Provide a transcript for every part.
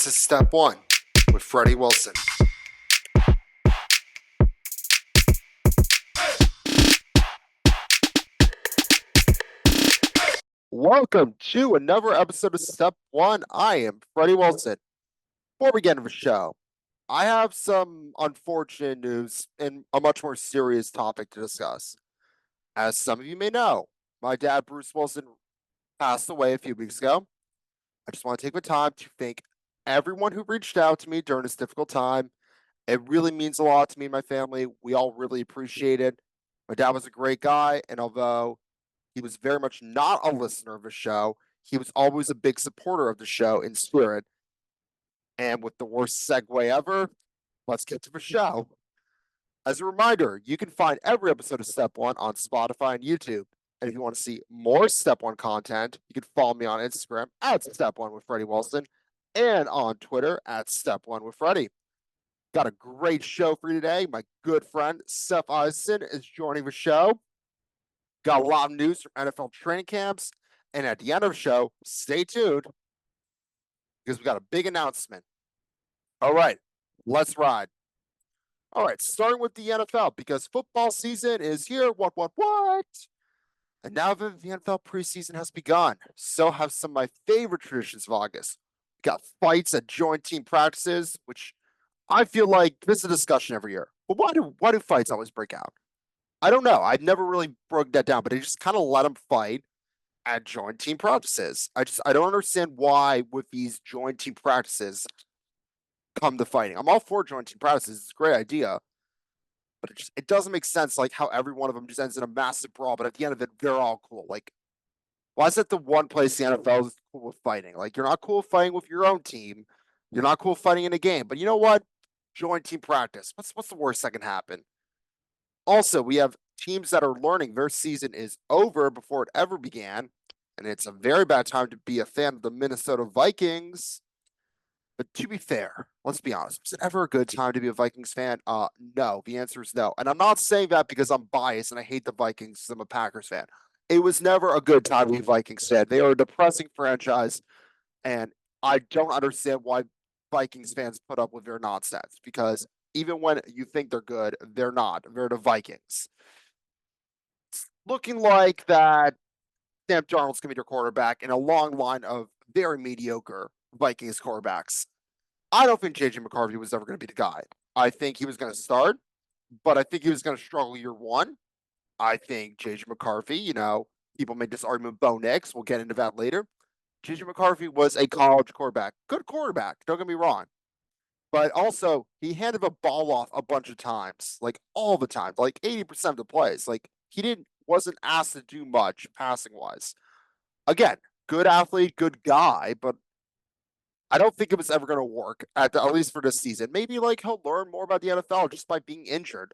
is Step 1 with Freddie Wilson. Welcome to another episode of Step 1. I am Freddie Wilson. Before we get into the show, I have some unfortunate news and a much more serious topic to discuss. As some of you may know, my dad, Bruce Wilson, passed away a few weeks ago. I just want to take the time to thank everyone who reached out to me during this difficult time. It really means a lot to me and my family. We all really appreciate it. My dad was a great guy, and although he was very much not a listener of the show, he was always a big supporter of the show in spirit. And with the worst segue ever, let's get to the show. As a reminder, you can find every episode of Step 1 on Spotify and YouTube. And if you want to see more Step 1 content, you can follow me on Instagram at Step 1 with Freddie Wilson and on Twitter at Step 1 with Freddie. Got a great show for you today. My good friend Seth Issacson is joining the show. Got a lot of news from NFL training camps. And at the end of the show, stay tuned because we got a big announcement. All right, let's ride. All right, starting with the NFL because football season is here. What? And now that the NFL preseason has begun, so have some of my favorite traditions of August. We got fights at joint team practices, which I feel like this is a discussion every year. But why do fights always break out? I don't know. I've never really broke that down, but I just kind of let them fight at joint team practices. I don't understand why with these joint team practices come to fighting. I'm all for joint team practices. It's a great idea. But it doesn't make sense like how every one of them just ends in a massive brawl, but at the end of it, they're all cool. Like, why is that the one place the NFL is cool with fighting? Like, you're not cool fighting with your own team. You're not cool fighting in a game. But you know what? Joint team practice. What's the worst that can happen? Also, we have teams that are learning their season is over before it ever began. And it's a very bad time to be a fan of the Minnesota Vikings. But to be fair, let's be honest. Was it ever a good time to be a Vikings fan? No. The answer is no. And I'm not saying that because I'm biased and I hate the Vikings because I'm a Packers fan. It was never a good time to be a Vikings fan. They are a depressing franchise, and I don't understand why Vikings fans put up with their nonsense because even when you think they're good, they're not. They're the Vikings. It's looking like that Sam Darnold's going to be their quarterback in a long line of very mediocre Vikings quarterbacks. I don't think J.J. McCarthy was ever going to be the guy. I think he was going to start, but I think he was going to struggle year one. I think J.J. McCarthy, people made this argument with Bo Nix. We'll get into that later. J.J. McCarthy was a college quarterback. Good quarterback, don't get me wrong. But also, he handed the ball off a bunch of times, like all the time, like 80% of the plays. Like, he wasn't asked to do much passing-wise. Again, good athlete, good guy, but I don't think it was ever going to work, at least for this season. Maybe like he'll learn more about the NFL just by being injured.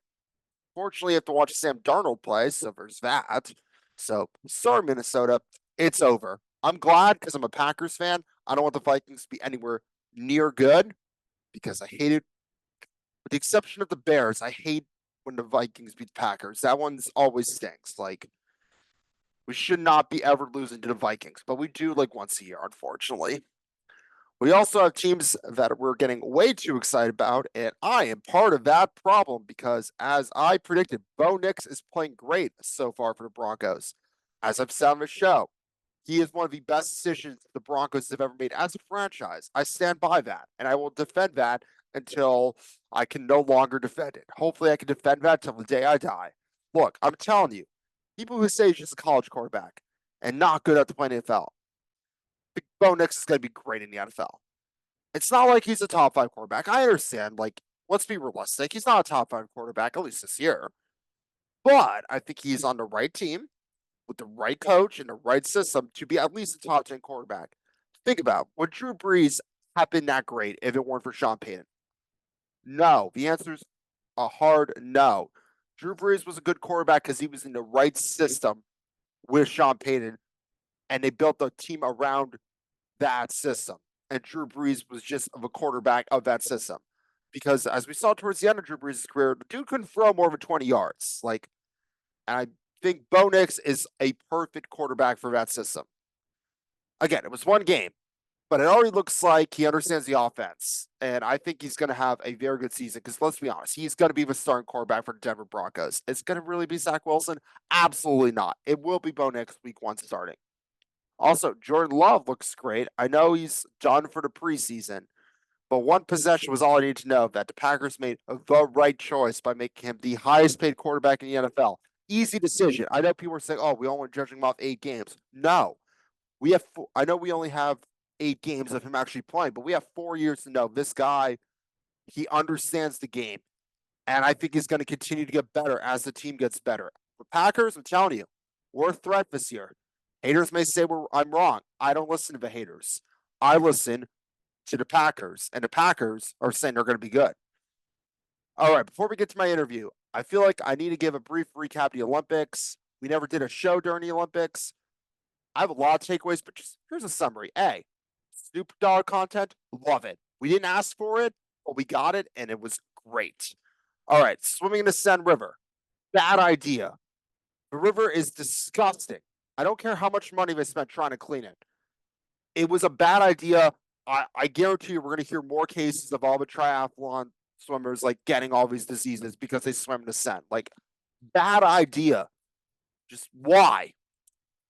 Fortunately, you have to watch Sam Darnold play, so there's that. So, sorry, Minnesota, it's over. I'm glad because I'm a Packers fan. I don't want the Vikings to be anywhere near good because I hate it. With the exception of the Bears, I hate when the Vikings beat the Packers. That one's always stinks. Like, we should not be ever losing to the Vikings, but we do like once a year, unfortunately. We also have teams that we're getting way too excited about, and I am part of that problem because, as I predicted, Bo Nix is playing great so far for the Broncos. As I've said on the show, he is one of the best decisions the Broncos have ever made as a franchise. I stand by that, and I will defend that until I can no longer defend it. Hopefully, I can defend that till the day I die. Look, I'm telling you, people who say he's just a college quarterback and not good at the NFL, Bo Nix is going to be great in the NFL. It's not like he's a top 5 quarterback. I understand. Like, let's be realistic. He's not a top 5 quarterback, at least this year. But I think he's on the right team with the right coach and the right system to be at least a top 10 quarterback. Think about it. Would Drew Brees have been that great if it weren't for Sean Payton? No. The answer is a hard no. Drew Brees was a good quarterback because he was in the right system with Sean Payton, and they built the team around that system. And Drew Brees was just a quarterback of that system. Because as we saw towards the end of Drew Brees' career, the dude couldn't throw more than 20 yards. And I think Bo Nix is a perfect quarterback for that system. Again, it was one game. but it already looks like he understands the offense. And I think he's going to have a very good season because let's be honest, he's going to be the starting quarterback for the Denver Broncos. It's going to really be Zach Wilson? Absolutely not. It will be Bo Nix week one starting. Also, Jordan Love looks great. I know he's done for the preseason, but one possession was all I need to know that the Packers made the right choice by making him the highest paid quarterback in the NFL. Easy decision. I know people are saying, oh, we only judging him off 8 games. No, we have, I know we only have 8 games of him actually playing, but we have 4 years to know this guy, he understands the game. And I think he's going to continue to get better as the team gets better. The Packers, I'm telling you, we're a threat this year. Haters may say I'm wrong. I don't listen to the haters. I listen to the Packers, and the Packers are saying they're going to be good. All right, before we get to my interview, I feel like I need to give a brief recap of the Olympics. We never did a show during the Olympics. I have a lot of takeaways, but just here's a summary. A, Snoop Dogg content, love it. We didn't ask for it, but we got it, and it was great. All right, swimming in the Seine River. Bad idea. The river is disgusting. I don't care how much money they spent trying to clean it. It was a bad idea. I guarantee you we're going to hear more cases of all the triathlon swimmers like getting all these diseases because they swim in the Seine. Like, bad idea. Just why?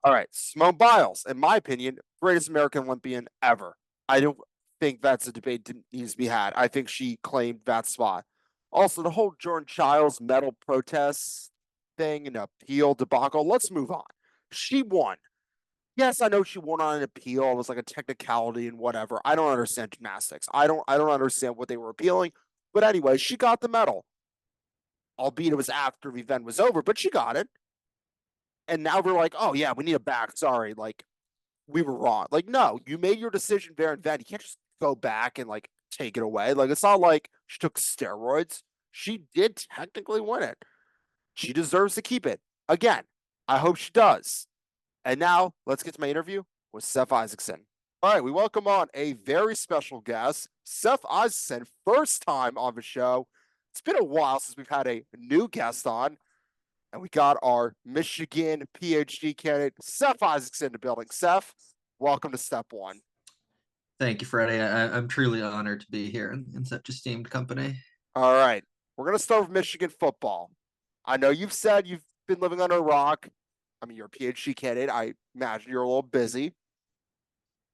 All right, Simone Biles, in my opinion, greatest American Olympian ever. I don't think that's a debate that needs to be had. I think she claimed that spot. Also, the whole Jordan Childs medal protests thing and appeal debacle. Let's move on. She won. Yes, I know she won on an appeal. It was like a technicality and whatever. I don't understand gymnastics. I don't understand what they were appealing. But anyway, she got the medal. Albeit it was after the event was over, but she got it. And now we're like, oh yeah, we need it back. Sorry, like we were wrong. Like, no, you made your decision there and then. You can't just go back and like take it away. Like, it's not like she took steroids. She did technically win it. She deserves to keep it. Again, I hope she does. And now let's get to my interview with Seth Issacson. All right, we welcome on a very special guest, Seth Issacson, first time on the show. It's been a while since we've had a new guest on, and we got our Michigan PhD candidate, Seth Issacson, in the building. Seth, welcome to Step One. Thank you, Freddie. I'm truly honored to be here in such esteemed company. All right, we're going to start with Michigan football. I know you've said you've been living under a rock. I mean, you're a PhD candidate. I imagine you're a little busy.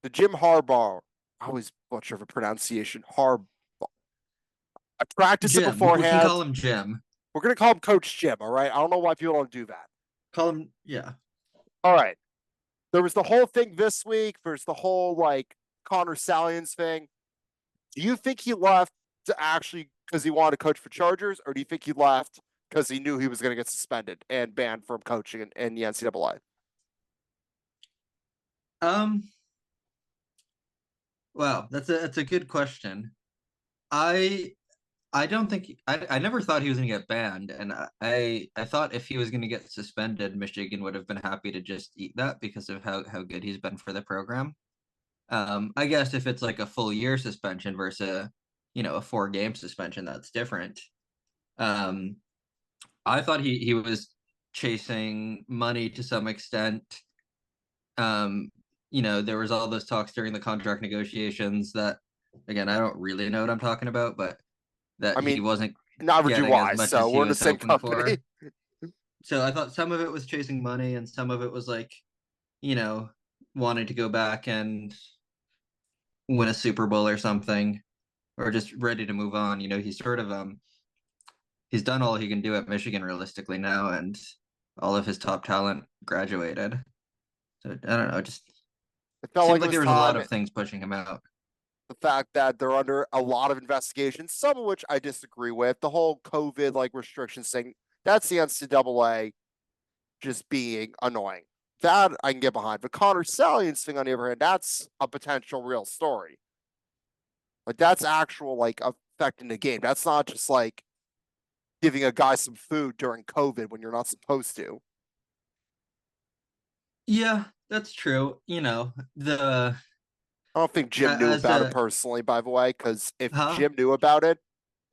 The Jim Harbaugh, I always butcher the pronunciation. Harbaugh. I practiced it Jim, we can beforehand. call him Jim. We're gonna call him Coach Jim. All right. I don't know why people don't do that. Call him, yeah. All right. There was the whole thing this week. There's the whole like Connor Salians thing. Do you think he left to actually because he wanted to coach for Chargers, or do you think he left because he knew he was going to get suspended and banned from coaching in the NCAA? Um, wow, that's a good question. I I don't think I never thought he was gonna get banned, and I thought if he was gonna get suspended, Michigan would have been happy to just eat that because of how good he's been for the program. I guess if it's like a full year suspension versus a 4 game suspension, that's different. Um, I thought he was chasing money to some extent. There was all those talks during the contract negotiations that, again, I don't really know what I'm talking about, but that I he mean, wasn't neither do getting as I. much So as he we're in the was same hoping company. for. So I thought some of it was chasing money and some of it was like, you know, wanting to go back and win a Super Bowl or something, or just ready to move on. He's done all he can do at Michigan realistically now, and all of his top talent graduated. So I don't know, it just It felt seemed like it like was there was a lot time. of things pushing him out. The fact that they're under a lot of investigations, some of which I disagree with. The whole COVID like restrictions thing, that's the NCAA just being annoying. That I can get behind. But Connor Salians thing, on the other hand, that's a potential real story. Like that's actual like affecting the game. That's not just like giving a guy some food during COVID when you're not supposed to. Yeah, that's true. I don't think Jim knew As about it a personally, by the way, because if huh? Jim knew about it,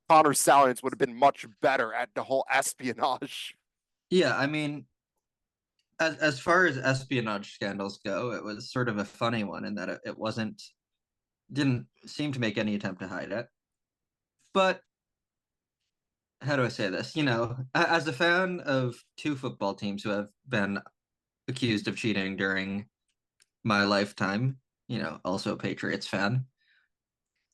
Connor Salians would have been much better at the whole espionage. Yeah, I mean, as far as espionage scandals go, it was sort of a funny one in that it wasn't didn't seem to make any attempt to hide it. But how do I say this? As a fan of two football teams who have been accused of cheating during my lifetime, also a Patriots fan,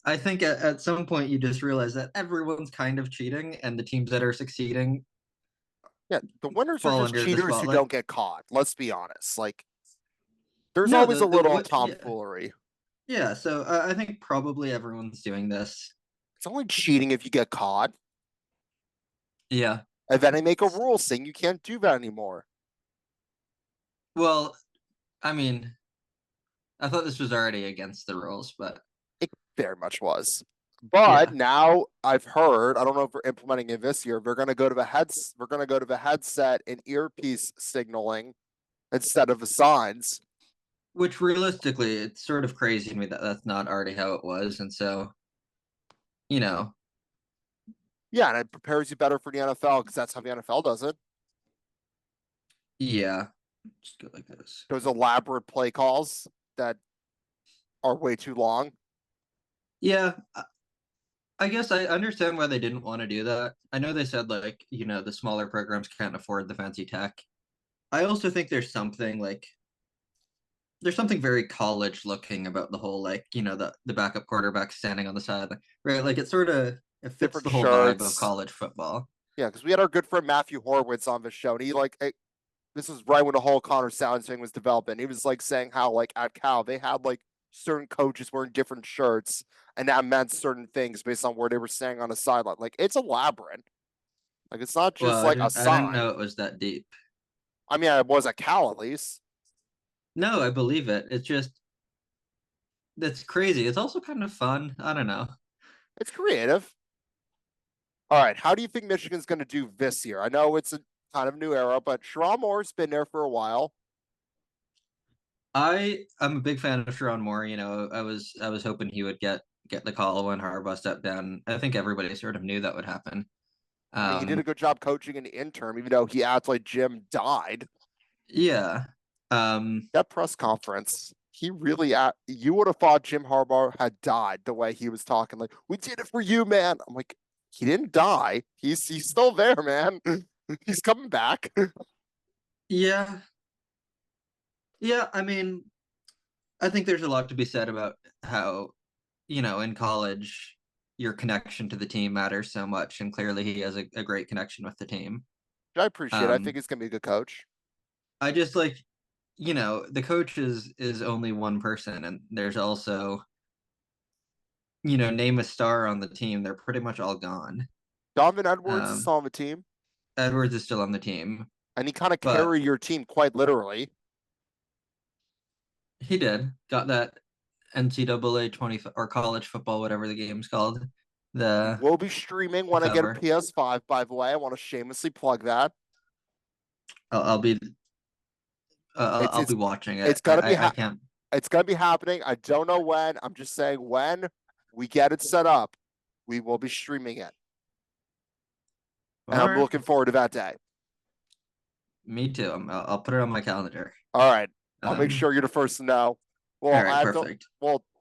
I think at some point you just realize that everyone's kind of cheating, and the teams that are succeeding Yeah, the winners are fall just under the cheaters who spotlight. don't get caught. Let's be honest. Like, there's No, always a little yeah, tomfoolery. yeah. So I think probably everyone's doing this. It's only cheating if you get caught. Yeah. And then they make a rule saying you can't do that anymore. Well, I mean, I thought this was already against the rules, but It very much was. But yeah. now I've heard, I don't know if we're implementing it this year, we're gonna go to the heads we're gonna go to the headset and earpiece signaling instead of the signs. Which realistically, it's sort of crazy to me that that's not already how it was. And so, you know, Yeah, and it prepares you better for the NFL because that's how the NFL does it. yeah, just go like this. Those elaborate play calls that are way too long. Yeah, I guess I understand why they didn't want to do that. I know they said like, the smaller programs can't afford the fancy tech. I also think there's something very college looking about the whole like, the backup quarterback standing on the side, right? Like it fits Different the whole vibe of shirts. college football. Yeah, because we had our good friend Matthew Horowitz on the show, and he like this was right when the whole Connor Sounds thing was developing. He was like saying how like at Cal they had like certain coaches wearing different shirts, and that meant certain things based on where they were standing on the sideline. Like it's a labyrinth. Like it's not just Well, I like a didn't I didn't sign. know it was that deep. I mean, it was at Cal at least. No, I believe it. It's just that's crazy. It's also kind of fun. I don't know. It's creative. All right, how do you think Michigan's going to do this year? I know it's a kind of new era, but Sharon Moore's been there for a while. I'm a big fan of Sharon Moore. I was hoping he would get the call when Harbaugh stepped down. I think everybody sort of knew that would happen. I mean, he did a Um, good job coaching in the interim, even though he acts like Jim died. yeah. Um, That press conference, he really you would have thought Jim Harbaugh had died the way he was talking. Like, we did it for you, man. I'm like, he didn't die. He's still there, man. He's coming back. yeah. Yeah, I mean, I think there's a lot to be said about how, in college, your connection to the team matters so much, and clearly he has a great connection with the team. I appreciate it. I think Um, he's gonna be a good coach. I just like, the coach is only one person, and there's also, name a star on the team, they're pretty much all gone. Donovan Edwards is Um, still on the team, Edwards is still on the team, and he kind of but carry your team quite literally. he did got that NCAA 20 or college football, whatever the game's called, We the will be streaming the when I get a cover. PS5, by the way. I want to shamelessly plug that. I'll be It's I'll it's be watching it. it's gonna be I can't. it's gonna be happening. I don't know when. I'm just saying when we get it set up, we will be streaming it. And All I'm right, looking forward to that day. me too. I'll put it on my calendar. All right. I'll make Um, sure you're the first to know. all Well, right, perfect.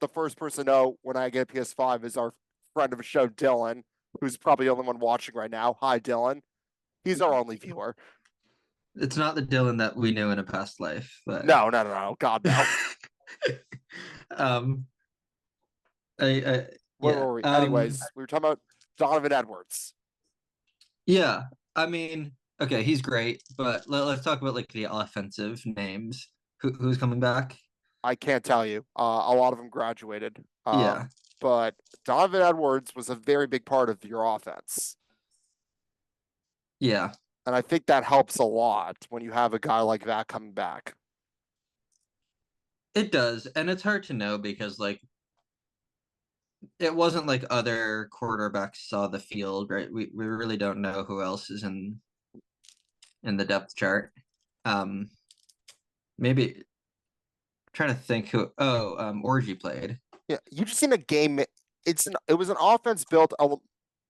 the first person to know when I get a PS5 is our friend of the show, Dylan, who's probably the only one watching right now. Hi, Dylan. He's our only viewer. It's not the Dylan that we knew in a past life, but No, no, no, no. God, no. um, Where yeah, were we? Anyways, we were talking about Donovan Edwards. yeah. I mean, okay, he's great, but let's talk about like the offensive names. Who's coming back? I can't tell you. A lot of them graduated. Yeah, But Donovan Edwards was a very big part of your offense. yeah, And I think that helps a lot when you have a guy like that coming back. it does, and it's hard to know because like it wasn't like other quarterbacks saw the field, right? We really don't know who else is in the depth chart. Um, maybe trying to think who. Oh, Orgy played, Yeah, you just seen a game. It was an offense built along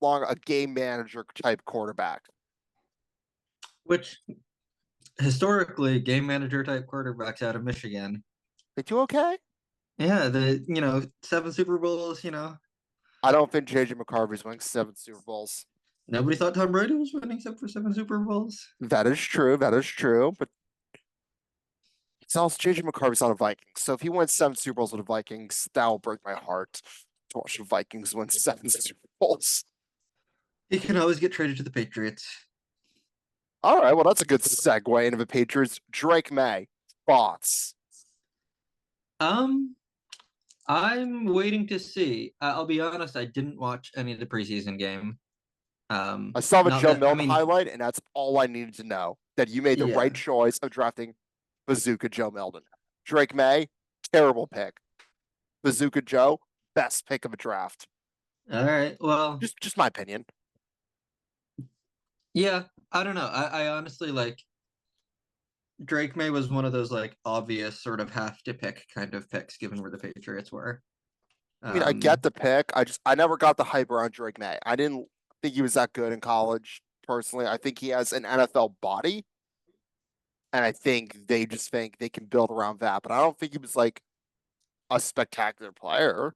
a game manager type quarterback. which historically game manager type quarterbacks out of Michigan. They do okay. Yeah, the 7 Super Bowls. I don't think JJ McCarthy's winning 7 Super Bowls. Nobody thought Tom Brady was winning except for 7 Super Bowls. That is true. That is true. But it's also JJ McCarthy's on the Vikings. So if he wins 7 Super Bowls with the Vikings, that will break my heart to watch the Vikings win 7 Super Bowls. He can always get traded to the Patriots. All right, well, that's a good segue into the Patriots. Drake May, thoughts? Um, I'm waiting to see. I'll be honest, I didn't watch any of the preseason game. I saw the Not Joe that I Milton mean, highlight, and that's all I needed to know. That you made the right yeah. choice of drafting Bazooka Joe Milton. Drake May, terrible pick. Bazooka Joe, best pick of a draft. All right. Well, Just my opinion. yeah. I don't know. I honestly like Drake May was one of those like obvious sort of have to pick kind of picks given where the Patriots were. I mean, I get Um, the pick. I never got the hype around Drake May. I didn't think he was that good in college. Personally, I think he has an NFL body, and I think they just think they can build around that. But I don't think he was like a spectacular player.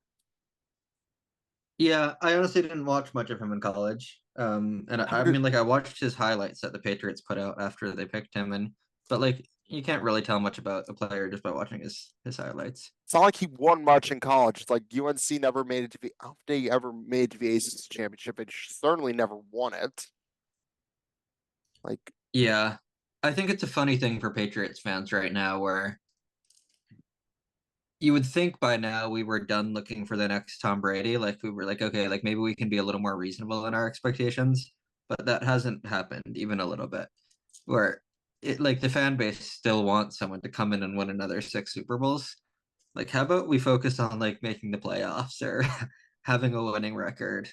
yeah, I honestly didn't watch much of him in college. And I Never mean, like I watched his highlights that the Patriots put out after they picked him, but like you can't really tell much about a player just by watching his highlights. It's not like he won much in college. It's like UNC never made it to the. I don't think they ever made it to the ACC championship. It certainly never won it. Like, Yeah, I think it's a funny thing for Patriots fans right now, where you would think by now we were done looking for the next Tom Brady. Like we were like, okay, like maybe we can be a little more reasonable in our expectations, but that hasn't happened even a little bit. Where it like the fan base still wants someone to come in and win another 6 Super Bowls. Like, how about we focus on like making the playoffs or having a winning record?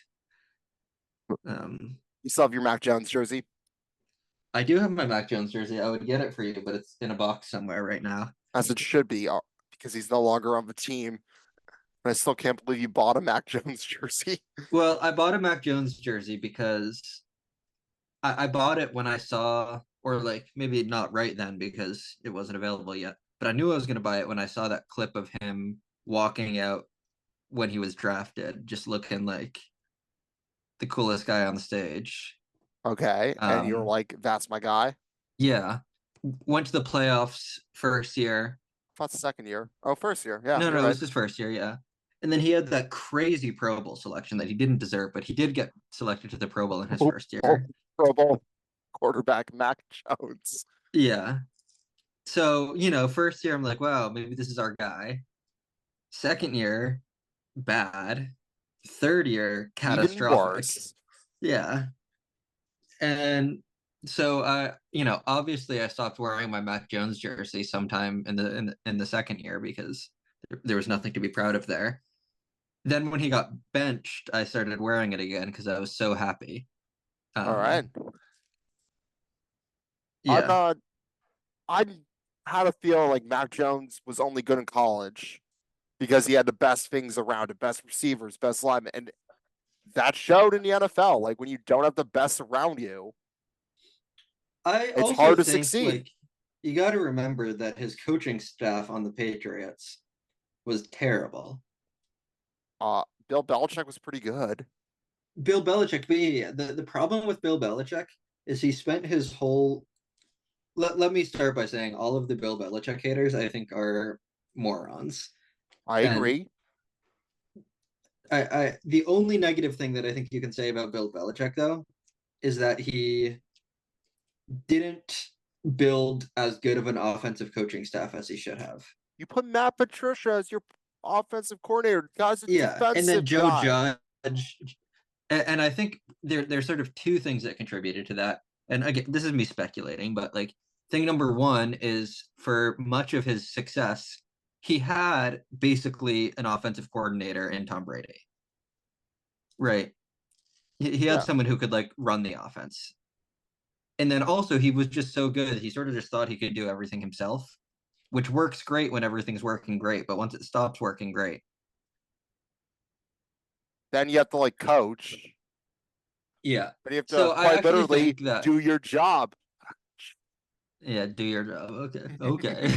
Um, you still have your Mac Jones jersey, I do have my Mac Jones jersey. I would get it for you, but it's in a box somewhere right now. as it should be, because he's no longer on the team. And I still can't believe you bought a Mac Jones jersey. Well, I bought a Mac Jones jersey because I bought it when I saw, or like maybe not right then because it wasn't available yet, but I knew I was going to buy it when I saw that clip of him walking out when he was drafted, just looking like the coolest guy on the stage. Okay, and you're Um, like, that's my guy. I yeah, went to the playoffs first year. thought second year. Oh, first year. Yeah, No, you're no, it right. was his first year. Yeah, and then he had that crazy Pro Bowl selection that he didn't deserve, but he did get selected to the Pro Bowl in his Oh, first oh, year. Pro Bowl quarterback Mac Jones. Yeah. So, first year I'm like, wow, maybe this is our guy. Second year, bad. Third year, Even catastrophic. worse. Yeah. And so obviously I stopped wearing my Mac Jones jersey sometime in the second year because there was nothing to be proud of there. Then when he got benched, I started wearing it again because I was so happy. All right. Um, I'm yeah. not. I had a feeling like Mac Jones was only good in college because he had the best things around it, best receivers, best linemen, and that showed in the NFL. Like when you don't have the best around you, I it's also hard to think succeed. like you got to remember that his coaching staff on the Patriots was terrible. Bill Belichick was pretty good. Bill Belichick, but yeah, the problem with Bill Belichick is he spent his whole. Let me start by saying all of the Bill Belichick haters I think are morons. I And agree. the only negative thing that I think you can say about Bill Belichick though is that he didn't build as good of an offensive coaching staff as he should have. You put Matt Patricia as your offensive coordinator. The guy's a Yeah, and then defensive Joe guy. Judge, and I think there's sort of two things that contributed to that. And again, this is me speculating, but like thing number one is for much of his success, he had basically an offensive coordinator in Tom Brady, right? He had Yeah. someone who could like run the offense, and then also he was just so good, he sort of just thought he could do everything himself, which works great when everything's working great, but once it stops working great, Then you have to like coach, yeah. but you have So to I quite actually literally think that do your job. yeah, do your job. Okay, okay.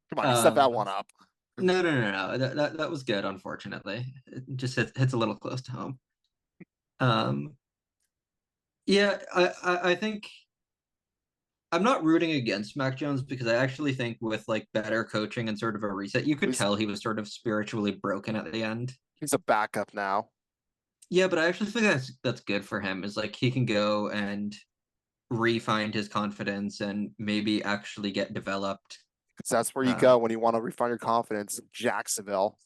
Come on, you set that one um, up. No. That was good. Unfortunately, it just hits a little close to home. Um, yeah, I think I'm not rooting against Mac Jones because I actually think with like better coaching and sort of a reset, you could He's tell he was sort of spiritually broken at the end. he's a backup now. Yeah, but I actually think that's good for him. Is like he can go and re-find his confidence and maybe actually get developed. Because that's where you go Um, when you want to refine your confidence. Jacksonville.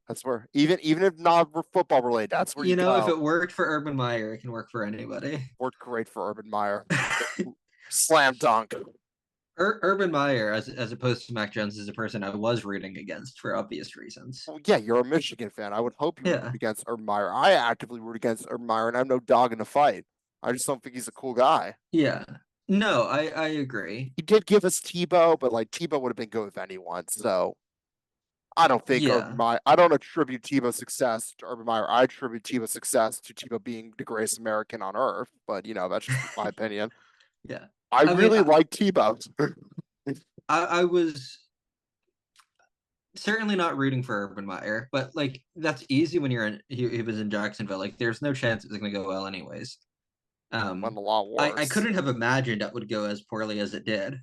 That's where even if not football related, that's where you if go. it worked for Urban Meyer, it can work for anybody. Worked great for Urban Meyer. Slam dunk. Urban Meyer, as opposed to Mac Jones, is a person I was rooting against for obvious reasons. Well, yeah, you're a Michigan fan. I would hope you would root Yeah, against Urban Meyer. I actively root against Urban Meyer, and I'm no dog in the fight. I just don't think he's a cool guy. yeah. No, I agree. He did give us Tebow, but like Tebow would have been good with anyone. So I don't think Urban Yeah, Meyer. I don't attribute Tebow's success to Urban Meyer. I attribute Tebow's success to Tebow being the greatest American on earth. But that's just my opinion. yeah. I I mean, really like Tebow. I was certainly not rooting for Urban Meyer, but like that's easy when he was in Jacksonville. Like, there's no chance it was going to go well anyways. Won Um, a lot I worse couldn't have imagined that would go as poorly as it did.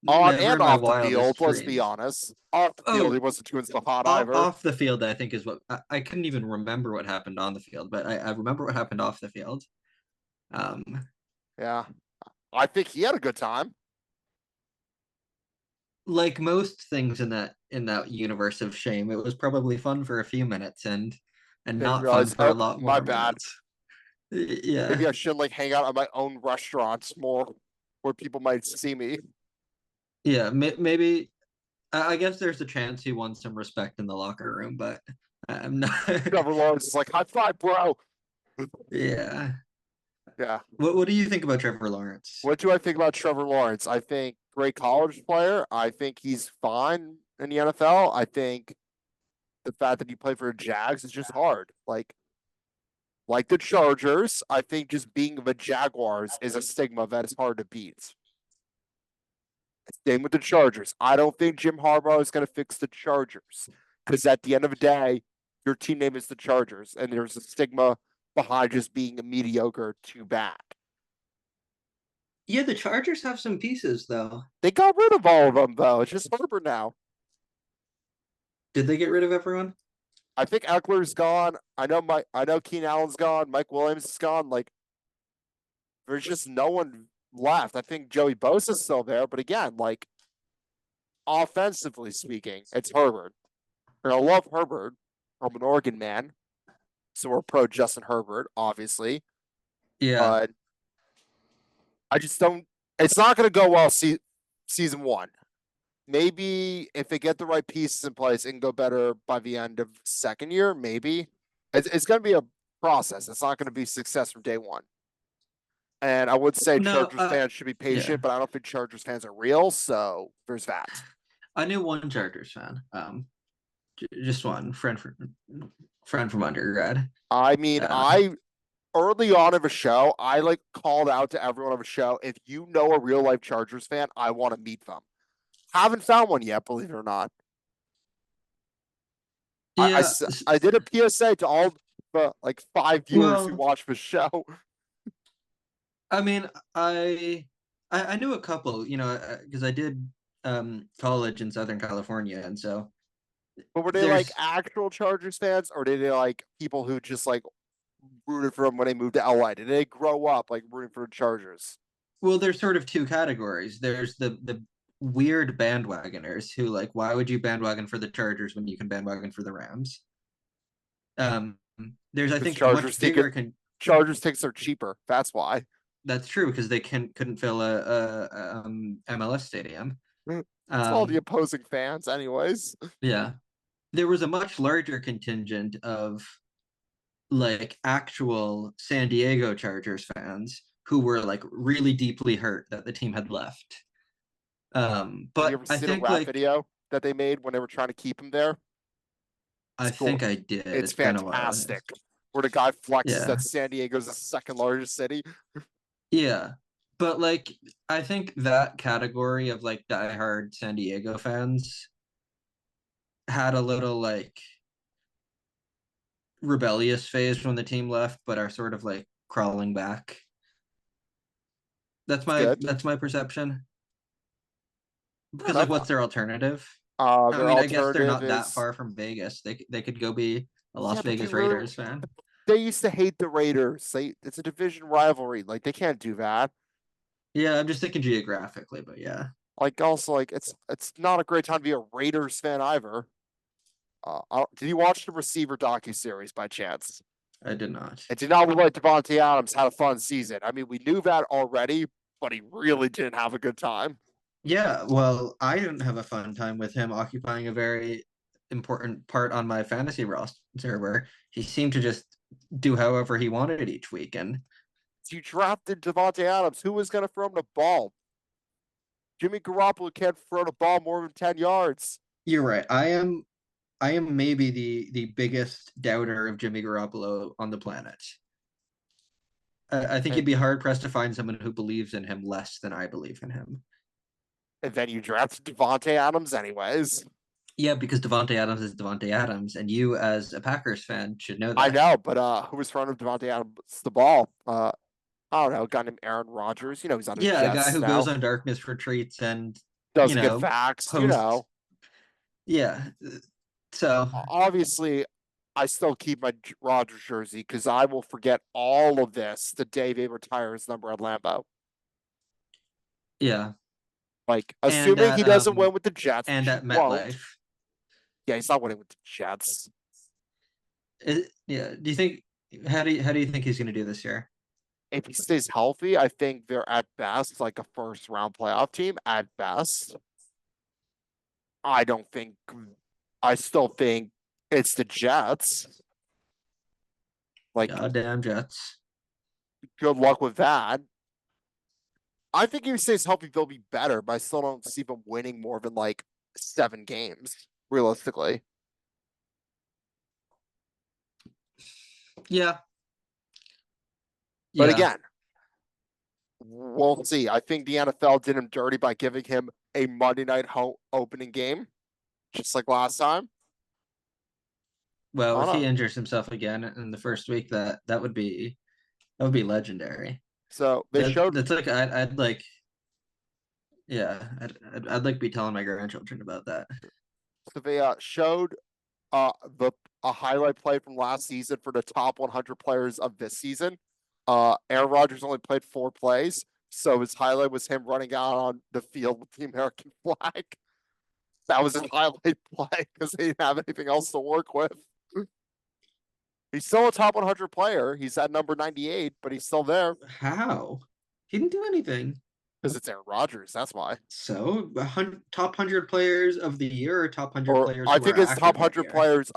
on Never and in my off the field. wildest Let's be dreams. honest. Off the field, he Oh, wasn't doing so hot either. off the field, I think is what I couldn't even remember what happened on the field, but I remember what happened off the field. Um, Yeah, I think he had a good time. like most things in that universe of shame, it was probably fun for a few minutes and Then not fun realize, for a oh, lot my more bad. minutes. Yeah, Maybe I should like hang out at my own restaurants more, where people might see me. yeah. Maybe I guess there's a chance he won some respect in the locker room, but I'm not. Trevor Lawrence is like, high five, bro. Yeah. Yeah. What do you think about Trevor Lawrence? What do I think about Trevor Lawrence? I think great college player. I think he's fine in the NFL. I think the fact that he played for the Jags is just hard. Like the Chargers, I think just being the Jaguars is a stigma that is hard to beat. Same with the Chargers. I don't think Jim Harbaugh is going to fix the Chargers because at the end of the day, your team name is the Chargers, and there's a stigma behind just being a mediocre to bad. Yeah, the Chargers have some pieces though. They got rid of all of them though. It's just Herbert now. Did they get rid of everyone? I think Eckler's gone. I know Keenan Allen's gone. Mike Williams is gone. Like there's just no one left. I think Joey Bosa's still there, but again, like offensively speaking, it's Herbert. And I love Herbert. I'm an Oregon man, so we're pro Justin Herbert, obviously. Yeah. But I just don't. It's not going to go well. Season one. Maybe if they get the right pieces in place, it can go better by the end of second year. Maybe it's going to be a process. It's not going to be success from day one. And I would say No, Chargers fans should be yeah. patient, but I don't think Chargers fans are real. So there's that. I knew one Chargers fan. Just one friend from undergrad. I mean, Uh, I early on of a show, I like called out to everyone of a show. If you know a real life Chargers fan, I want to meet them. Haven't found one yet, believe it or not. yeah. I did a PSA to all the like 5 viewers who Well, watch the show. I mean, I knew a couple, because I did college in Southern California, and so But were they like there's actual Chargers fans, or did they like people who just like rooted for them when they moved to LA? Did they grow up like rooting for the Chargers? there's sort of two categories. There's the weird bandwagoners who like, why would you bandwagon for the Chargers when you can bandwagon for the Rams? Um, there's I Because think a much bigger Chargers tickets are cheaper. That's why. that's true because they couldn't fill a MLS stadium. It's all the Um, opposing fans, anyways. yeah, there was a much larger contingent of like actual San Diego Chargers fans who were like really deeply hurt that the team had left. Have you But ever I seen a think rap like video that they made when they were trying to keep him there? It's I cool. think I did. It's It's been a while. fantastic. Where the guy flexes that Yeah. San Diego's the second largest city. Yeah. But like I think that category of like diehard San Diego fans had a little like rebellious phase when the team left, but are sort of like crawling back. It's good. That's my perception. Fair Because like, enough. what's their alternative? I Their mean, I guess they're alternative not that is far from Vegas. They could go be a Las yeah, but Vegas Raiders fan. they used to hate the Raiders. It's a division rivalry. Like they can't do that. Yeah, I'm just thinking geographically, but yeah, Like also like it's not a great time to be a Raiders fan either. Did you watch the receiver docu-series by chance? I did not. It did not look like Devontae Adams had a fun season. I mean, we knew that already, but he really didn't have a good time. Yeah, well, I didn't have a fun time with him occupying a very important part on my fantasy roster where he seemed to just do however he wanted each weekend. You drafted Devontae Adams. Who was going to throw him the ball? Jimmy Garoppolo can't throw the ball more than 10 yards. You're right. I am maybe the biggest doubter of Jimmy Garoppolo on the planet. I think And, you'd be hard pressed to find someone who believes in him less than I believe in him. and then you drafted Devontae Adams anyways. Yeah, because Devonte Adams is Devonte Adams, and you, as a Packers fan, should know I that. know, but who was throwing Devontae Adams the ball? I don't know, a guy named Aaron Rodgers. He's on the Yeah, a guy Jets who goes now. on darkness retreats and Does good facts, posts. Yeah, so Obviously, I still keep my Rodgers jersey because I will forget all of this the day they retire his number at Lambeau. yeah, Like, and assuming he doesn't win with the Jets, which he at won't. MetLife. Yeah, he's not winning with the Jets. Yeah, do you think how do you think he's going to do this year? If he stays healthy, I think they're at best like a first round playoff team at best. I don't think I still think it's the Jets. Like, Goddamn Jets. good luck with that. I think if he stays healthy, they'll be better, but I still don't see them winning more than like 7 games, realistically. Yeah, But yeah. again, we'll see. I think the NFL did him dirty by giving him a Monday night opening game, just like last time. Well, I if don't he know. injures himself again in the first week, that would be legendary. So they showed That's like I'd like yeah, I'd like be telling my grandchildren about that. so they showed the a highlight play from last season for the top 100 players of this season. Aaron Rodgers only played 4 plays, so his highlight was him running out on the field with the American flag. That was his highlight play because they didn't have anything else to work with. He's still a top 100 player. He's at number 98, but he's still there How? He didn't do anything. because it's Aaron Rodgers. That's why. So, top 100 players of the year or top 100 Or players I who are think it's top active that 100 year players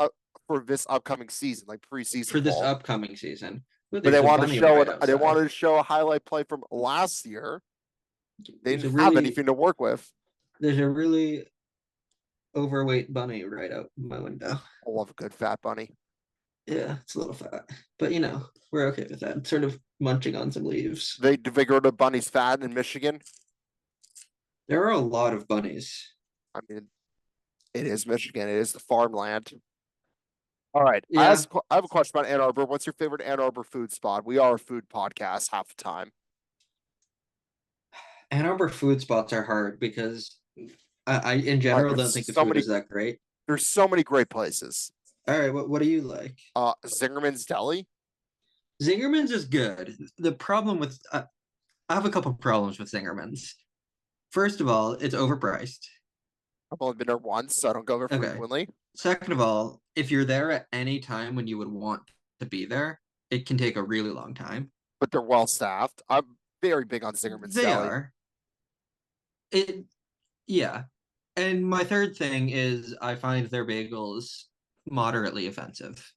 for this upcoming season, like preseason for this poll. upcoming season? Ooh, But they there's a wanted to bunny show right it. They outside. wanted to show a highlight play from last year. They There's a didn't have really anything to work with. there's a really overweight bunny right out my window. I love a good fat bunny. Yeah, it's a little fat, but we're okay with that. It's sort of munching on some leaves. They grow the bunnies fat in Michigan. There are a lot of bunnies. I mean, it is Michigan. It is the farmland. All right. Yeah, I have a question about Ann Arbor. What's your favorite Ann Arbor food spot? We are a food podcast half the time. Ann Arbor food spots are hard because I in general don't think the food is that great. There's so many great places. All right, what do you like? Zingerman's Deli. Zingerman's is good. The problem with I have a couple problems with Zingerman's. First of all, it's overpriced. I've only been there once, so I don't go there Okay. frequently. Second of all, if you're there at any time when you would want to be there, it can take a really long time. But they're well staffed. I'm very big on Zingerman's They Deli. are. It yeah. And my third thing is I find their bagels moderately offensive.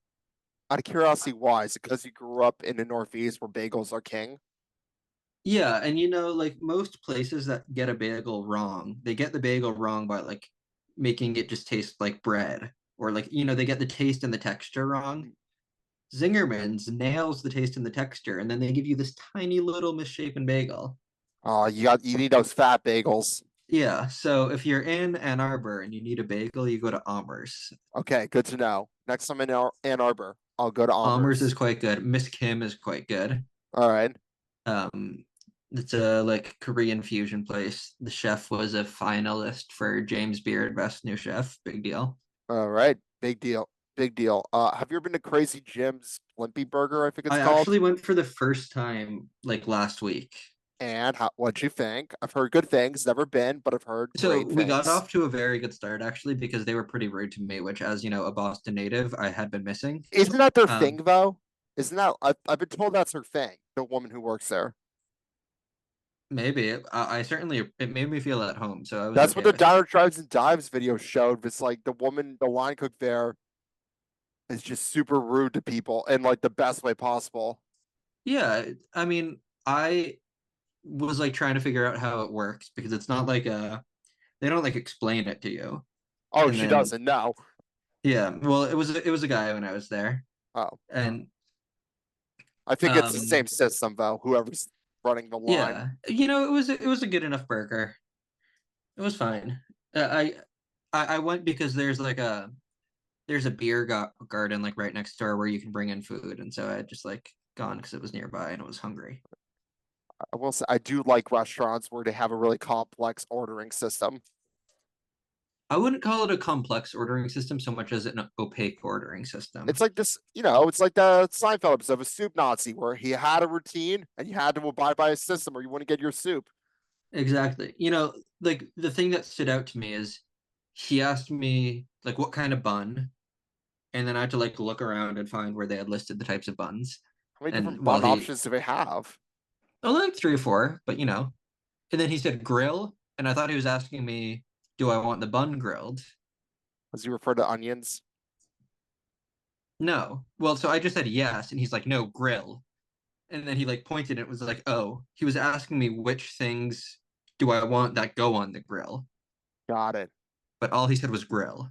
Out of curiosity, why? Is it because you grew up in the Northeast where bagels are king? Yeah, and like most places that get a bagel wrong, they get the bagel wrong by like making it just taste like bread, or like they get the taste and the texture wrong. Zingerman's nails the taste and the texture, and then they give you this tiny little misshapen bagel. You need those fat bagels. Yeah, so if you're in Ann Arbor and you need a bagel, you go to Almer's. Okay, good to know. Next time in Ann Arbor, I'll go to Almer's is Almer's. quite good. Miss Kim is quite good. All right. Um, it's a like Korean fusion place. The chef was a finalist for James Beard Best New Chef. Big deal. All right. Big deal. Big deal. Have you ever been to Crazy Jim's Blimpie Burger, I think it's I called? actually went for the first time like last week. And what'd you think? I've heard good things, never been, but I've heard So great we got things. off to a very good start actually because they were pretty rude to me, which as you know, a Boston native, I had been missing. Isn't that their thing Um, though? Isn't that I've been told that's her thing, the woman who works there. maybe I certainly it made me feel at home, so I was That's what okay the with it. Diner Drives and Dives video showed. It's like the woman, the line cook there is just super rude to people in like the best way possible. Yeah, I mean, I was like trying to figure out how it works because it's not like they don't like explain it to you. Oh, And she then doesn't know. yeah, well, it was a guy when I was there, Oh, and I think it's the um same system though. Whoever's running the line. yeah, it was a good enough burger. It was fine. I went because there's a beer garden like right next door where you can bring in food, and so I had just like gone because it was nearby and I was hungry. I will say I do like restaurants where they have a really complex ordering system. I wouldn't call it a complex ordering system so much as an opaque ordering It's system. like this, it's like the Seinfeld episode of a soup Nazi where he had a routine and you had to abide by a system or you wouldn't get your soup. Exactly. Like the thing that stood out to me is he asked me like what kind of bun, and then I had to like look around and find where they had listed the types of buns. How many different And well, bun he options do they have? only like three or four, but And then he said grill, and I thought he was asking me, do I want the bun grilled? As you refer to onions? No. Well, so I just said yes, and he's like, no, grill. And then he like pointed and it was like, oh, he was asking me which things do I want that go on the grill, Got it. but all he said was grill.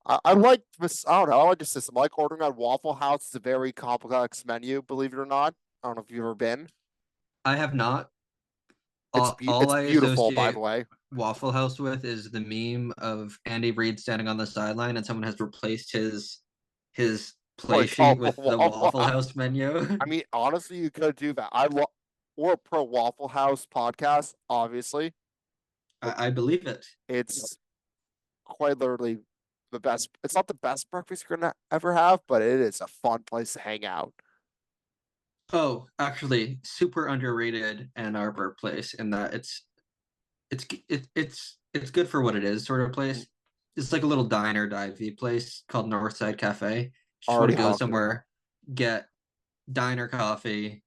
I like this. I don't know. I like the system. I like ordering on Waffle House. It's a very complex menu, believe it or not. I don't know if you've ever been. I have not. All It's I beautiful, by the associate way. Waffle House with is the meme of Andy Reid standing on the sideline and someone has replaced his play Like, oh, sheet with the Waffle Waffle House. House menu. I mean, honestly, you could do that. I love or pro Waffle House podcast, obviously. But I believe it. it's quite literally the best. It's not the best breakfast you're gonna ever have, but it is a fun place to hang out. Oh, actually, super underrated Ann Arbor place in that it's good for what it is, sort of place. It's like a little diner divey place called Northside Cafe. Just want Already to go honking. somewhere, get diner coffee,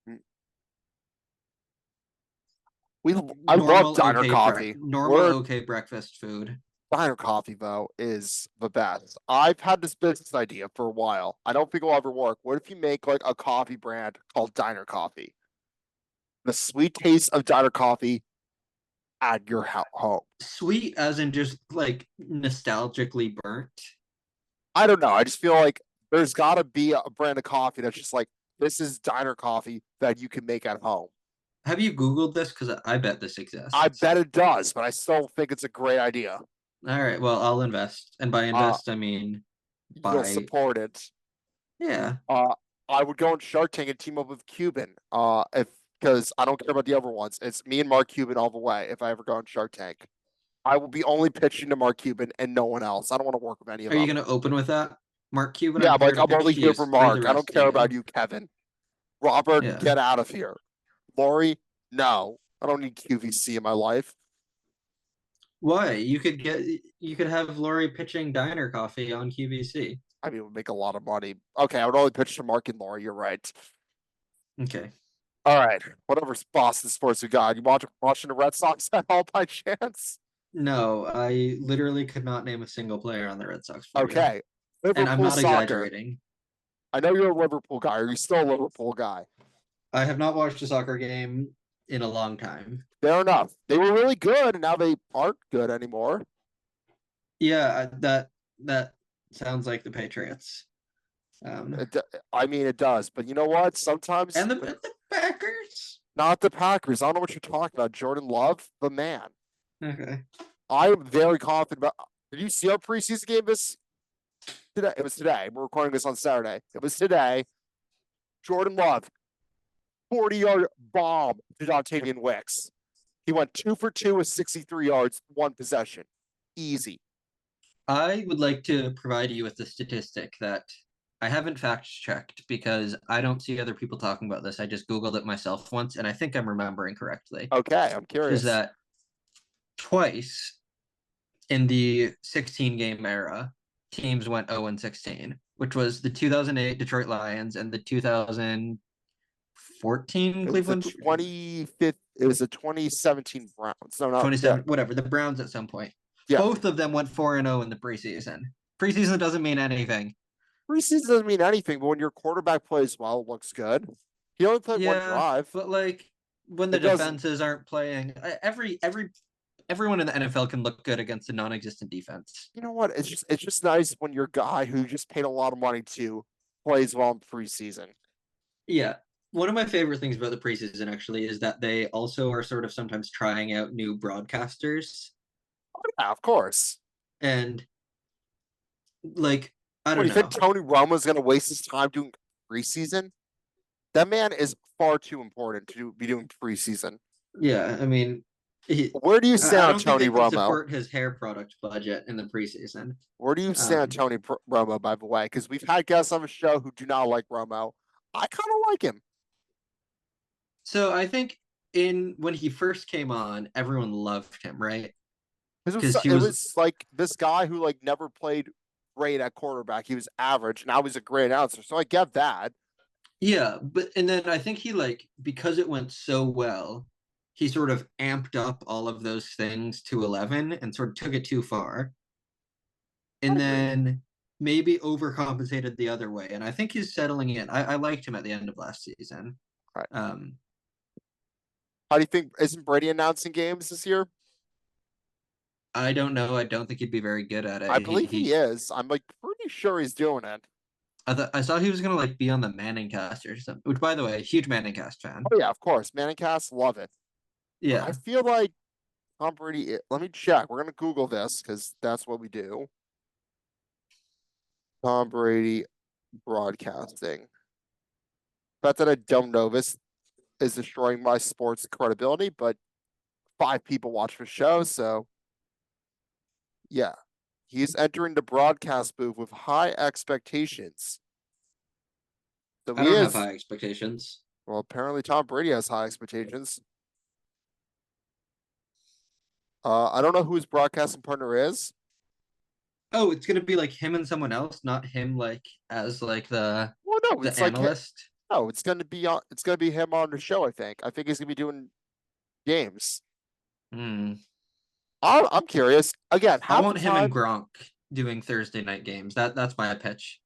We I love diner coffee. normal We're okay breakfast food. Diner coffee though is the best. I've had this business idea for a while. I don't think it'll ever work. What if you make like a coffee brand called Diner Coffee? The sweet taste of Diner Coffee at your home. Sweet as in just like nostalgically burnt. I don't know. I just feel like there's got to be a brand of coffee that's just like this is Diner Coffee that you can make at home. Have you Googled this? Because I bet this I exists. bet it does, but I still think it's a great idea. All right, well, I'll invest. And by Uh, invest, I mean you'll buy. support it. Yeah. Uh, I would go on Shark Tank and team up with Cuban. If because I don't care about the other ones. It's me and Mark Cuban all the way. If I ever go on Shark Tank, I will be only pitching to Mark Cuban and no one else. I don't want to work with any of Are you them. going to open with that? Mark Cuban, Yeah, I'm but here like to I'm pitch only to here you. for Screw the Mark. I don't rest of care about you. you, Kevin. Robert, Yeah. get out of here. Lori, no. I don't need QVC in my life. Why? You could have Lori pitching diner coffee on QVC. I mean, it would make a lot of money. Okay, I would only pitch to Mark and Lori. You're right. Okay. All right. Whatever Boston sports we got. You watching the Red Sox at all by chance? No, I literally could not name a single player on the Red Sox for you. Okay. And I'm Liverpool not soccer. exaggerating. I know you're a Liverpool guy. Are you still a Liverpool guy? I have not watched a soccer game in a long time. Fair enough. They were really good, and now they aren't good anymore. Yeah, that sounds like the Patriots. It, I mean, it does. But you know what? Sometimes, And the Packers. not the Packers. I don't know what you're talking about. Jordan Love, the man. Okay. I'm very confident about. Did you see our preseason game this today? It was today. We're recording this on Saturday. It was today. Jordan Love, 40-yard bomb to Dontavian Wicks. He went 2 for 2 with 63 yards, one possession. Easy. I would like to provide you with a statistic that I haven't fact checked because I don't see other people talking about this. I just Googled it myself once, and I think I'm remembering correctly. Okay, I'm Is curious. that twice in the 16 game era, teams went 0 and 16, which was the 2008 Detroit Lions and the 2014 It was the Cleveland 25th. It was the 2017 Browns. No, not yeah, 27, whatever, the Browns at some point. yeah. Both of them went 4 and 0 in the preseason. Preseason doesn't mean anything. Preseason doesn't mean anything, but when your quarterback plays well, it looks good. He only played one Yeah, drive. but like when the It doesn't. defenses aren't playing, everyone in the NFL can look good against a non-existent defense. You know what? It's just nice when your guy who you just paid a lot of money to plays well in preseason. Yeah. One of my favorite things about the preseason actually is that they also are sort of sometimes trying out new broadcasters. Yeah, of course. And like, I What do don't you think know. Tony Romo's going to waste his time doing preseason? That man is far too important to be doing preseason. Yeah, I mean, Where do you stand I on don't think Tony they can Romo? support his hair product budget in the preseason. Where do you stand on Um, Tony Romo, by the way? Because we've had guests on the show who do not like Romo. I kind of like him. so I think in when he first came on, everyone loved him, right? Because Because he it was was like this guy who like never played great at quarterback. He was average. Now he's a great announcer. So I get that. Yeah, but and then I think he like because it went so well, he sort of amped up all of those things to 11 and sort of took it too far. I And agree. then maybe overcompensated the other way. And I think he's settling in. I liked him at the end of last season. All right. Um, How do you think? Isn't Brady announcing games this year? I don't know. I don't think he'd be very good at I it. believe he is. I'm like pretty sure he's doing it. I saw he was gonna like be on the Manning cast or something. Which, by the way, huge Manning cast fan. Oh yeah, of course. Manicast, love it. But I Yeah, feel like Tom Brady. Let me check. We're gonna Google this because that's what we do. Tom Brady broadcasting. Not that I don't know this is destroying my sports credibility, but 5 people watch the show, so yeah. He's entering the broadcast booth with high expectations. So I he don't have is. high expectations. Well, apparently Tom Brady has high expectations. I don't know who his broadcasting partner is. Oh, it's gonna be like him and someone else, not him like as like Well, no, the it's like analyst. no, it's gonna be on. It's gonna be him on the show. I think. I think he's gonna be doing games. Hmm. I'm curious. Again, I half the want him and time. Gronk doing Thursday night games. That's my pitch.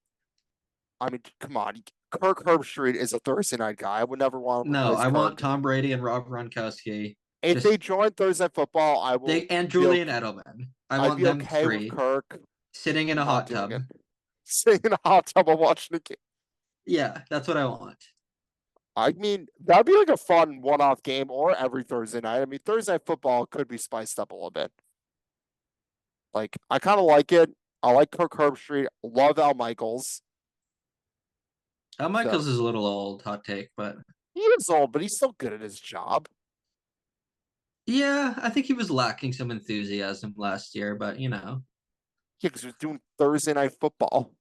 I mean, come on. Kirk Herbstreit is a Thursday night guy. I would never want him No, replace I want Kirk. Tom Brady and Rob Gronkowski. If they Just join Thursday Night Football, I will they and be Julian okay. Edelman. I I'd want be them okay with three Kirk sitting in a not hot doing tub. it. Sitting in a hot tub and watching the game. Yeah, that's what I want. I mean, that'd be like a fun one-off game or every Thursday night. I mean, Thursday Night Football could be spiced up a little bit. Like, I kind of like it. I like Kirk Herbstreit. Love Al Michaels. Al So Michaels is a little old, hot take, but he is old, but he's still good at his job. yeah, I think he was lacking some enthusiasm last year, but Yeah, because he was doing Thursday Night Football.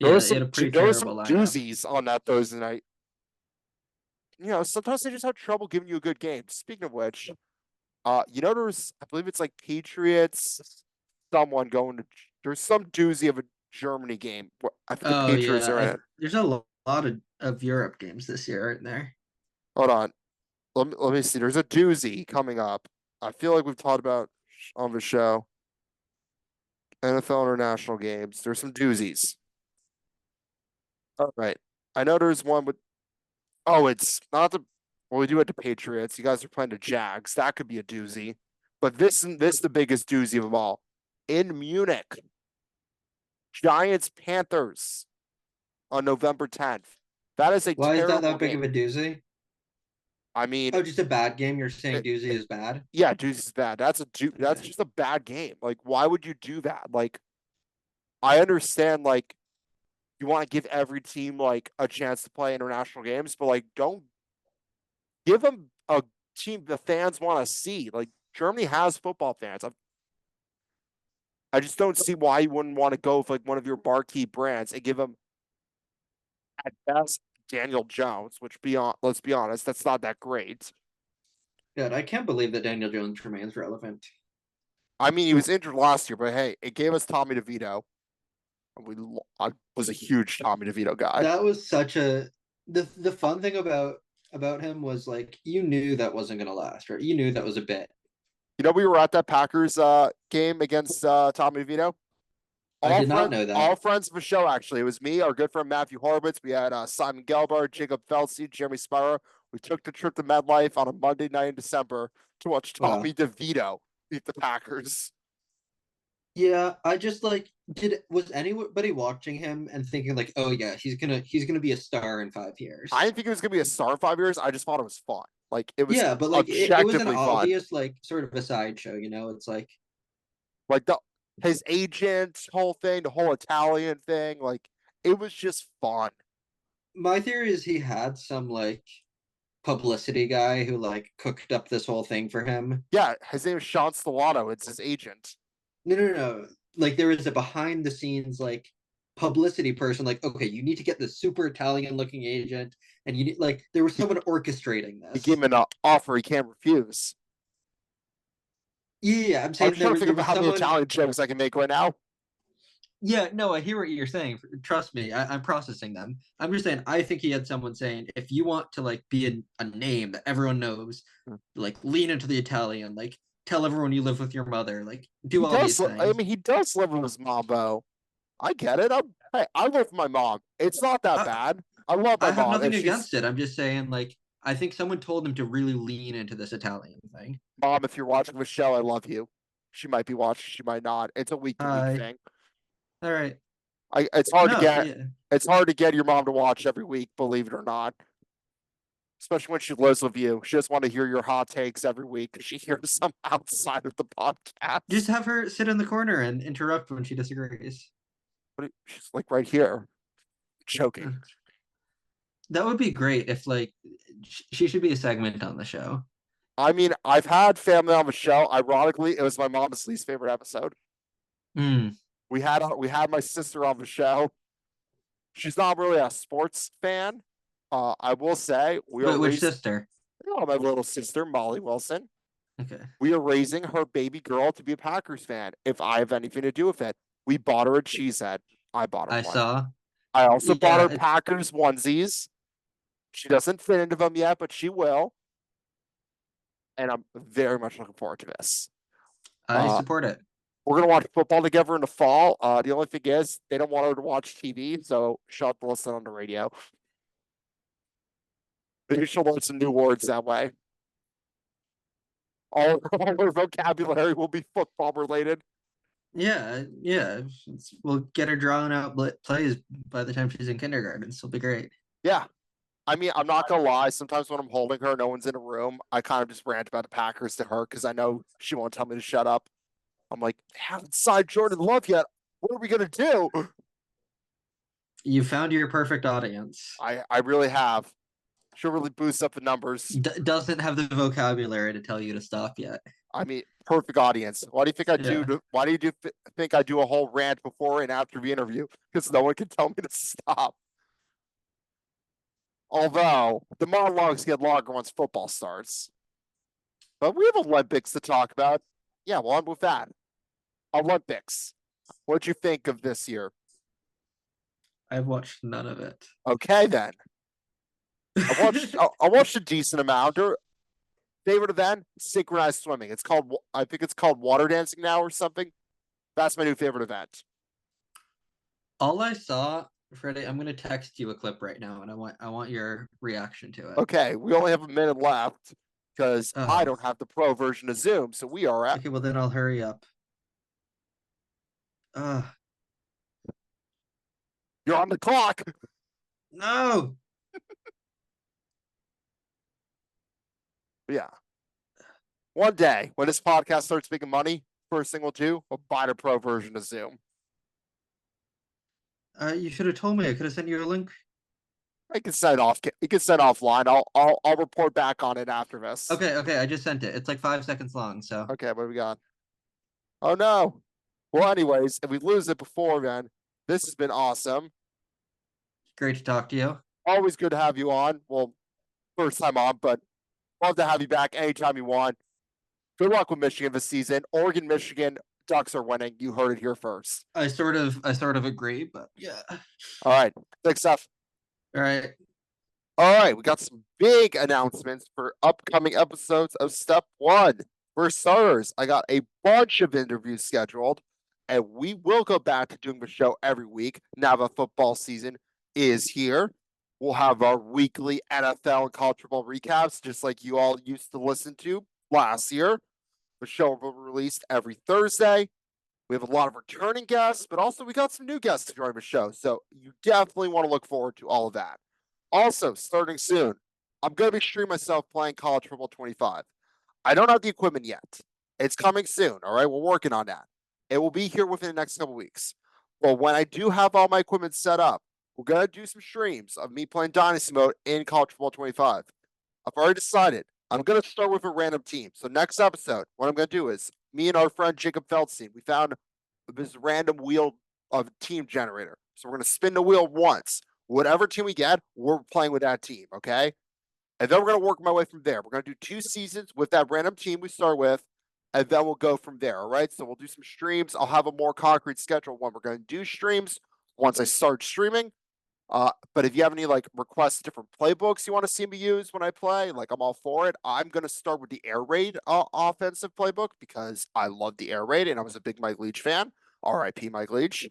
There yeah, was he had some a pretty there was terrible some lineup. doozies on that Thursday night. Sometimes they just have trouble giving you a good game. Speaking of which, there's I believe it's like Patriots, someone going to there's some doozy of a Germany game. I think the Oh Patriots yeah, are in it. there's a lot of Europe games this year, aren't there? Hold on. Let me see. There's a doozy coming up. I feel like we've talked about on the show. NFL international games. There's some doozies. All right. I know there's one with it's not the well, we do it the Patriots. You guys are playing the Jags. That could be a doozy. But this is the biggest doozy of them all. In Munich, Giants Panthers on November 10th. That is a Why is that terrible that big game. of a doozy? I mean, Oh, just a bad game. You're saying it, Doozy is bad? yeah, Deuce is bad. That's Okay. just a bad game. Like, why would you do that? Like, I understand like you want to give every team like a chance to play international games, but like don't give them a team the fans want to see. Like Germany has football fans. I just don't see why you wouldn't want to go with like one of your marquee brands and give them at best Daniel Jones, which beyond let's be honest, that's not that great. Good. I can't believe that Daniel Jones remains relevant. I mean, he was injured last year, but hey, it gave us Tommy DeVito. I was a huge Tommy DeVito guy. That was such a the fun thing about him was like you knew that wasn't gonna last, right? You knew that was a bit. You know, we were at that Packers game against Tommy DeVito. I did not know that. All friends of the show. Actually, it was me, our good friend Matthew Horvitz. We had Simon Gelbar, Jacob Felsey, Jeremy Spira. We took the trip to MetLife on a Monday night in December to watch Wow. Tommy DeVito beat the Packers. Yeah, I just like did was anybody watching him and thinking like, oh yeah, he's gonna be a star in 5 years. I didn't think it was gonna be a star in 5 years. I just thought it was fun. Like it was Yeah, but like it was an objectively fun. obvious like sort of a sideshow, you know? It's like Like the his agent whole thing, the whole Italian thing. Like it was just fun. my theory is he had some like publicity guy who like cooked up this whole thing for him. Yeah, his name is Sean Stellato. It's his agent. No. Like there is a behind the scenes like publicity person. Like, okay, you need to get this super Italian looking agent, and you need like there was He, someone orchestrating he gave this. him an offer he can't refuse. Yeah, I'm I'm saying trying to think there of was how many someone. Italian jokes I can make right now. Yeah, no, I hear what you're saying. Trust me, I'm processing them. I'm just saying, I think he had someone saying, if you want to like be a name that everyone knows, like lean into the Italian, like tell everyone you live with your mother, like do He all does. these I things. mean, he does live with his mom, though. I get it. Hey, I live with my mom. It's not that I, bad. I love my I have mom. nothing If she's against it. I'm just saying, like, I think someone told him to really lean into this Italian thing. mom, if you're watching the show, I love you. She might be watching. She might not. It's a week to week Hi. thing. All right. I. It's hard to No, get. yeah. It's hard to get your mom to watch every week. Believe it or not. Especially when she lives with you. She just want to hear your hot takes every week. She hears them outside of the Just podcast. have her sit in the corner and interrupt when she disagrees. But she's like right here, choking. That would be great if, like, she should be a segment on the show. I mean, I've had family on the show. Ironically, it was my mom's least favorite episode. Mm. We had my sister on the show. She's not really a sports fan. I will say we are But which raising sister? my little sister Molly Wilson. Okay. We are raising her baby girl to be a Packers fan. If I have anything to do with it, we bought her a cheesehead. I bought her I one. saw. I also bought Yeah, her Packers onesies. She doesn't fit into them yet, but she will. And I'm very much looking forward to this. I Uh, support it. we're gonna watch football together in the fall. The only thing is they don't want her to watch TV, so she'll have to listen on the radio. Maybe she'll learn some new words that way. All her vocabulary will be football related. Yeah. We'll get her drawing out plays by the time she's in kindergarten. So it'll be great. Yeah. I mean, I'm not gonna lie. Sometimes when I'm holding her, no one's in a room. I kind of just rant about the Packers to her because I know she won't tell me to shut up. I'm like, they haven't signed Jordan Love yet. What are we gonna do? You found your perfect audience. I really have. She'll really boost up the numbers. Doesn't have the vocabulary to tell you to stop yet. I mean, perfect audience. Why do you think I do? Yeah. Why do you think I do a whole rant before and after the interview? Because no one can tell me to stop. Although the monologues get longer once football starts. But we have Olympics to talk about. Yeah, well, I'm with that. Olympics. What'd you think of this year? I've watched none of it. Okay, then. I watched a decent amount. Or favorite event, synchronized swimming. I think it's called water dancing now or something. That's my new favorite event. All I saw, Freddie, I'm gonna text you a clip right now, and I want your reaction to it. Okay, we only have a minute left because I Oh, don't have the pro version of Zoom, so we are at. okay. Well, then I'll hurry up. Uh, You're on the clock. no. But yeah, one day when this podcast starts making money, first thing we'll do, we'll buy the pro version of Zoom. You should have told me. I could have sent you a link. I can send off. You can send offline. I'll report back on it after this. Okay. I just sent it. It's like 5 seconds long. So Okay, what do we got? Oh no. Well, anyways, if we lose it before then, this has been awesome. great to talk to you. Always good to have you on. Well, first time on, but love to have you back anytime you want. Good luck with Michigan this season. Oregon, Michigan, Ducks are winning. You heard it here first. I sort of agree, but yeah. All right. Thanks, Seth. All right. All right. We got some big announcements for upcoming episodes of Step One. For starters, I got a bunch of interviews scheduled, and we will go back to doing the show every week now the football season is here. We'll have our weekly NFL and college football recaps, just like you all used to listen to last year. The show will be released every Thursday. We have a lot of returning guests, but also we got some new guests to join the show. So you definitely want to look forward to all of that. Also, starting soon, I'm going to be streaming myself playing College Football 25. I don't have the equipment yet. It's coming soon. All right. We're working on that. It will be here within the next couple weeks. But when I do have all my equipment set up, we're going to do some streams of me playing Dynasty mode in College Football 25. I've already decided I'm going to start with a random team. So next episode, what I'm going to do is me and our friend Jacob Feldstein, we found this random wheel of team generator. So we're going to spin the wheel once. Whatever team we get, we're playing with that team. Okay. And then we're going to work my way from there. We're going to do 2 seasons with that random team we start with, and then we'll go from there. All right. So we'll do some streams. I'll have a more concrete schedule when we're going to do streams once I start streaming. But if you have any like requests, different playbooks you want to see me use when I play, like I'm all for it. I'm going to start with the air raid offensive playbook because I love the air raid and I was a big Mike Leach fan. RIP Mike Leach.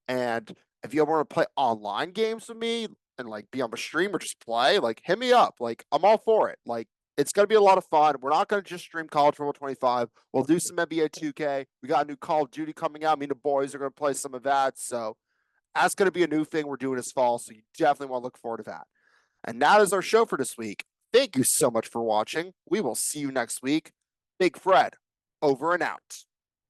And if you ever want to play online games with me and like be on the stream or just play, like hit me up. Like I'm all for it. Like it's going to be a lot of fun. We're not going to just stream College Football 25. We'll do some NBA 2K. We got a new Call of Duty coming out. Me and the boys are going to play some of that. So that's going to be a new thing we're doing this fall. So you definitely want to look forward to that. And that is our show for this week. Thank you so much for watching. We will see you next week. Big Fred, over and out.